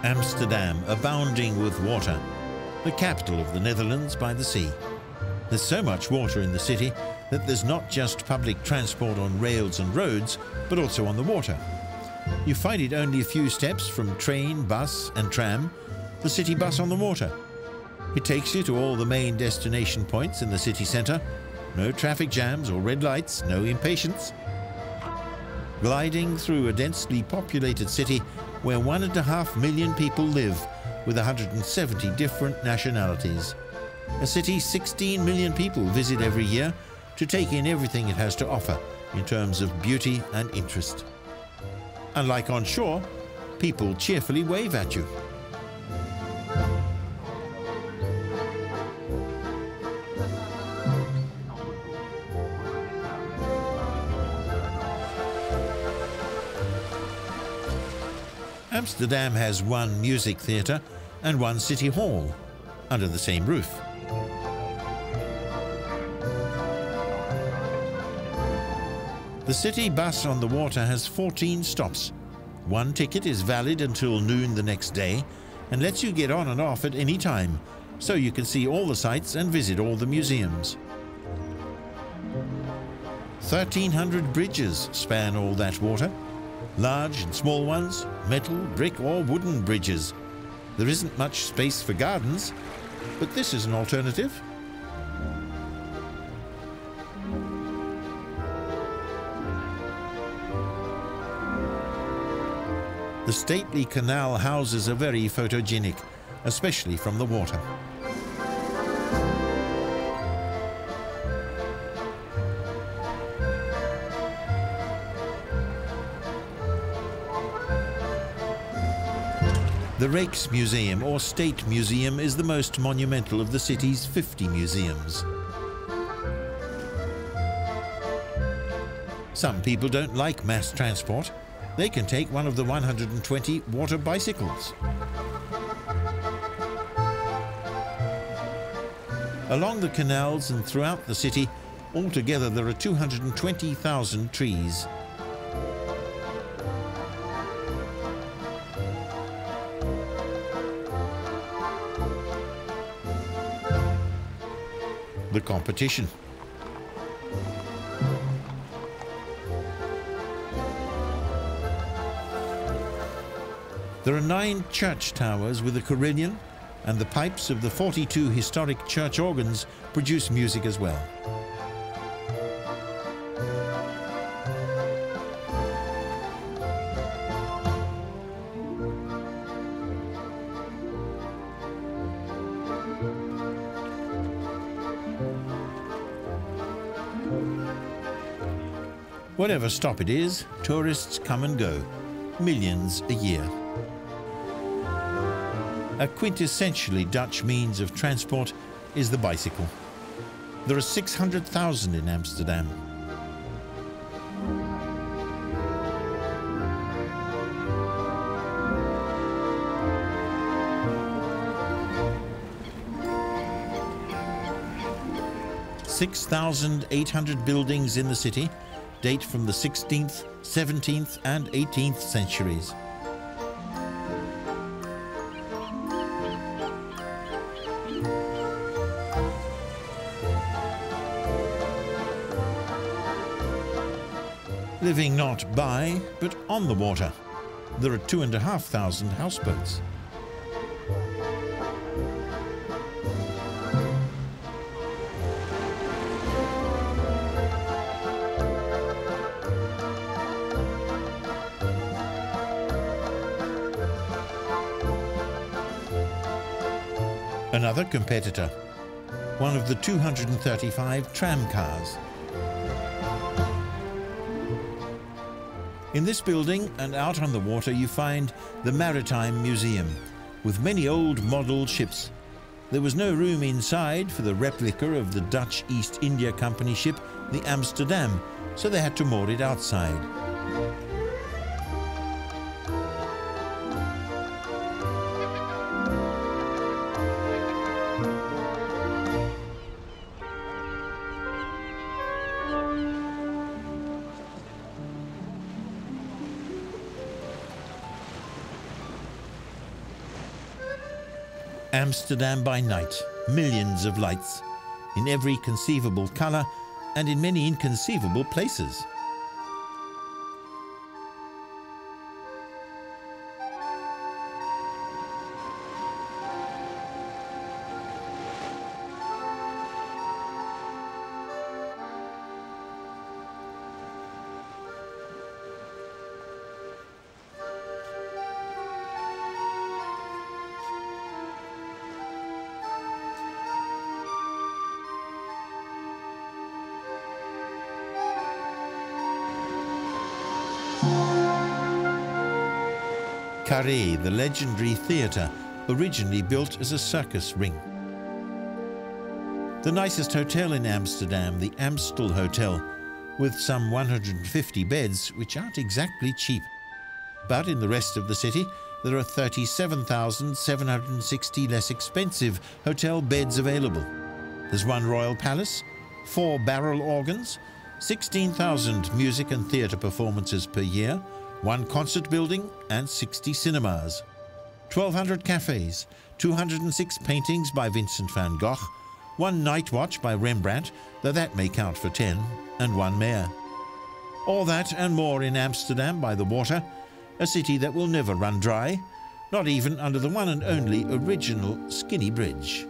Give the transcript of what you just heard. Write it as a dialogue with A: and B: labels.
A: Amsterdam, abounding with water, the capital of the Netherlands by the sea. There's so much water in the city that there's not just public transport on rails and roads, but also on the water. You find it only a few steps from train, bus and tram, the city bus on the water. It takes you to all the main destination points in the city centre. No traffic jams or red lights, no impatience. Gliding through a densely populated city where 1.5 million people live, with 170 different nationalities. A city 16 million people visit every year to take in everything it has to offer in terms of beauty and interest. Unlike on shore, people cheerfully wave at you. Amsterdam has one music theatre and one city hall under the same roof. The city bus on the water has 14 stops. One ticket is valid until noon the next day and lets you get on and off at any time, so you can see all the sights and visit all the museums. 1,300 bridges span all that water. Large and small ones, metal, brick or wooden bridges. There isn't much space for gardens, but this is an alternative. The stately canal houses are very photogenic, especially from the water. The Rijksmuseum, or State Museum, is the most monumental of the city's 50 museums. Some people don't like mass transport. They can take one of the 120 water bicycles. Along the canals and throughout the city, altogether there are 220,000 trees. The competition. There are 9 church towers with a carillon, and the pipes of the 42 historic church organs produce music as well. Whatever stop it is, tourists come and go, millions a year. A quintessentially Dutch means of transport is the bicycle. There are 600,000 in Amsterdam. "6,800 buildings in the city date from the 16th, 17th and 18th centuries. Living not by, but on the water, there are 2,500 houseboats. Another competitor, one of the 235 tram cars. In this building and out on the water you find the Maritime Museum, with many old model ships. There was no room inside for the replica of the Dutch East India Company ship, the Amsterdam, so they had to moor it outside. Amsterdam by night, millions of lights, in every conceivable colour and in many inconceivable places. Carré, the legendary theatre, originally built as a circus ring. The nicest hotel in Amsterdam, the Amstel Hotel, with some 150 beds, which aren't exactly cheap. But in the rest of the city, there are 37,760 less expensive hotel beds available. There's one royal palace, 4 barrel organs, 16,000 music and theatre performances per year, 1 concert building and 60 cinemas, 1,200 cafes, 206 paintings by Vincent van Gogh, 1 night watch by Rembrandt, though that may count for 10, and 1 mayor. All that and more in Amsterdam by the water, a city that will never run dry, not even under the one and only original skinny bridge.